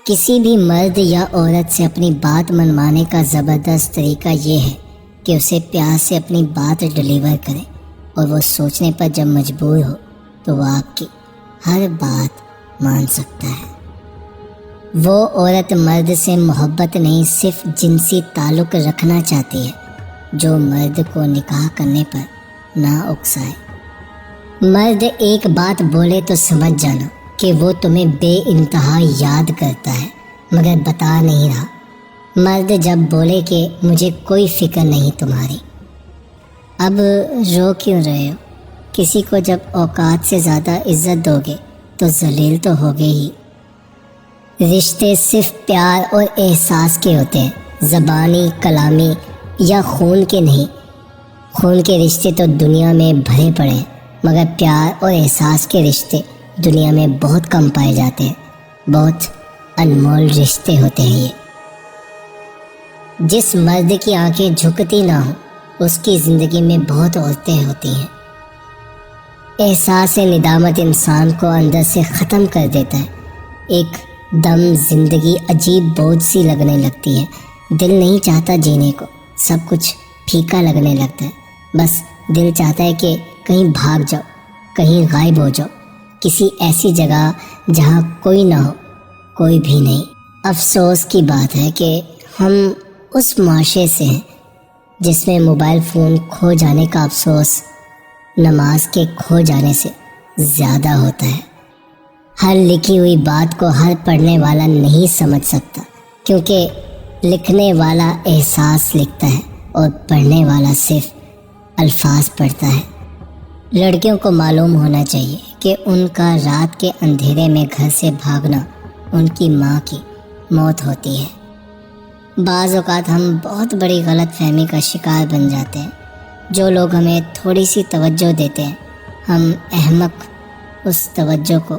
کسی بھی مرد یا عورت سے اپنی بات منوانے کا زبردست طریقہ یہ ہے کہ اسے پیار سے اپنی بات ڈیلیور کرے، اور وہ سوچنے پر جب مجبور ہو تو وہ آپ کی ہر بات مان سکتا ہے۔ وہ عورت مرد سے محبت نہیں، صرف جنسی تعلق رکھنا چاہتی ہے، جو مرد کو نکاح کرنے پر نہ اکسائے۔ مرد ایک بات بولے تو سمجھ جانا کہ وہ تمہیں بے انتہا یاد کرتا ہے مگر بتا نہیں رہا۔ مرد جب بولے کہ مجھے کوئی فکر نہیں تمہاری، اب رو کیوں رہے ہو؟ کسی کو جب اوقات سے زیادہ عزت دو گے تو ذلیل تو ہوگے ہی۔ رشتے صرف پیار اور احساس کے ہوتے ہیں، زبانی، کلامی یا خون کے نہیں۔ خون کے رشتے تو دنیا میں بھرے پڑے ہیں، مگر پیار اور احساس کے رشتے دنیا میں بہت کم پائے جاتے ہیں۔ بہت انمول رشتے ہوتے ہیں یہ۔ جس مرد کی آنکھیں جھکتی نہ ہوں اس کی زندگی میں بہت عورتیں ہوتی ہیں۔ احساس ندامت انسان کو اندر سے ختم کر دیتا ہے۔ ایک دم زندگی عجیب بوجھ سی لگنے لگتی ہے، دل نہیں چاہتا جینے کو، سب کچھ پھیکا لگنے لگتا ہے۔ بس دل چاہتا ہے کہ کہیں بھاگ جاؤ، کہیں غائب ہو جاؤ، کسی ایسی جگہ جہاں کوئی نہ ہو، کوئی بھی نہیں۔ افسوس کی بات ہے کہ ہم اس معاشرے سے ہیں جس میں موبائل فون کھو جانے کا افسوس نماز کے کھو جانے سے زیادہ ہوتا ہے۔ ہر لکھی ہوئی بات کو ہر پڑھنے والا نہیں سمجھ سکتا، کیونکہ لکھنے والا احساس لکھتا ہے اور پڑھنے والا صرف الفاظ پڑھتا ہے۔ لڑکیوں کو معلوم ہونا چاہیے کہ ان کا رات کے اندھیرے میں گھر سے بھاگنا ان کی ماں کی موت ہوتی ہے۔ بعض اوقات ہم بہت بڑی غلط فہمی کا شکار بن جاتے ہیں۔ جو لوگ ہمیں تھوڑی سی توجہ دیتے ہیں، ہم احمق اس توجہ کو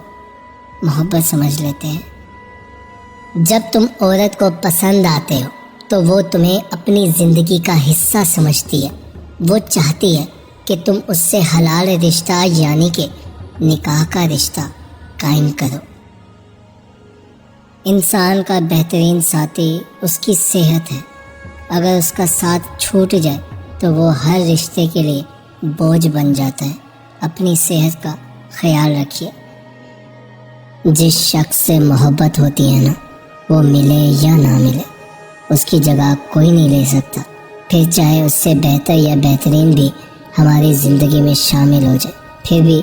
محبت سمجھ لیتے ہیں۔ جب تم عورت کو پسند آتے ہو تو وہ تمہیں اپنی زندگی کا حصہ سمجھتی ہے۔ وہ چاہتی ہے کہ تم اس سے حلال رشتہ یعنی کہ نکاح کا رشتہ قائم کرو۔ انسان کا بہترین ساتھی اس کی صحت ہے۔ اگر اس کا ساتھ چھوٹ جائے تو وہ ہر رشتے کے لیے بوجھ بن جاتا ہے۔ اپنی صحت کا خیال رکھیے۔ جس شخص سے محبت ہوتی ہے نا، وہ ملے یا نہ ملے، اس کی جگہ کوئی نہیں لے سکتا۔ پھر چاہے اس سے بہتر یا بہترین بھی ہماری زندگی میں شامل ہو جائے، پھر بھی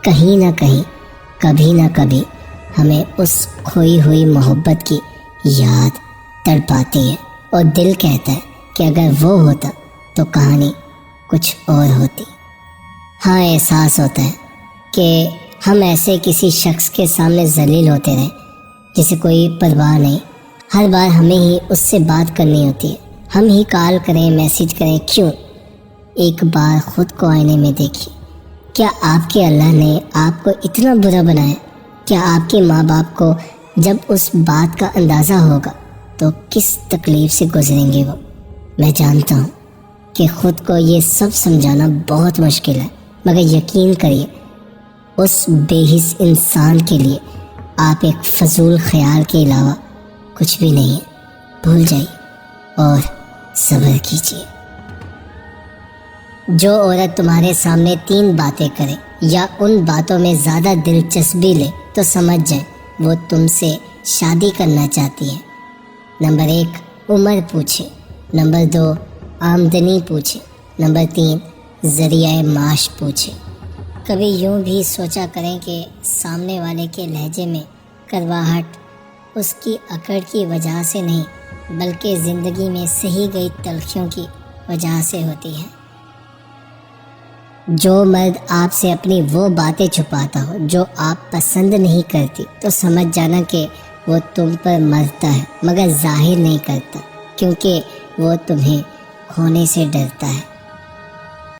کہیں نہ کہیں، کبھی نہ کبھی ہمیں اس کھوئی ہوئی محبت کی یاد تڑپاتی ہے، اور دل کہتا ہے کہ اگر وہ ہوتا تو کہانی کچھ اور ہوتی۔ ہاں، احساس ہوتا ہے کہ ہم ایسے کسی شخص کے سامنے ذلیل ہوتے رہیں جسے کوئی پرواہ نہیں۔ ہر بار ہمیں ہی اس سے بات کرنی ہوتی ہے، ہم ہی کال کریں، میسج کریں۔ کیوں؟ ایک بار خود کو آئینے میں دیکھیے۔ کیا آپ کے اللہ نے آپ کو اتنا برا بنایا؟ کیا آپ کے ماں باپ کو جب اس بات کا اندازہ ہوگا تو کس تکلیف سے گزریں گے وہ؟ میں جانتا ہوں کہ خود کو یہ سب سمجھانا بہت مشکل ہے، مگر یقین کریے اس بے حس انسان کے لیے آپ ایک فضول خیال کے علاوہ کچھ بھی نہیں ہے۔ بھول جائیے اور صبر کیجیے۔ جو عورت تمہارے سامنے 3 باتیں کرے یا ان باتوں میں زیادہ دلچسپی لے تو سمجھ جائیں وہ تم سے شادی کرنا چاہتی ہے۔ نمبر 1 عمر پوچھے، نمبر 2 آمدنی پوچھے، نمبر 3 ذریعہ معاش پوچھے۔ کبھی یوں بھی سوچا کریں کہ سامنے والے کے لہجے میں کرواہٹ اس کی اکڑ کی وجہ سے نہیں بلکہ زندگی میں سہی گئی تلخیوں کی وجہ سے ہوتی ہے۔ جو مرد آپ سے اپنی وہ باتیں چھپاتا ہو جو آپ پسند نہیں کرتی تو سمجھ جانا کہ وہ تم پر مرتا ہے مگر ظاہر نہیں کرتا، کیونکہ وہ تمہیں کھونے سے ڈرتا ہے۔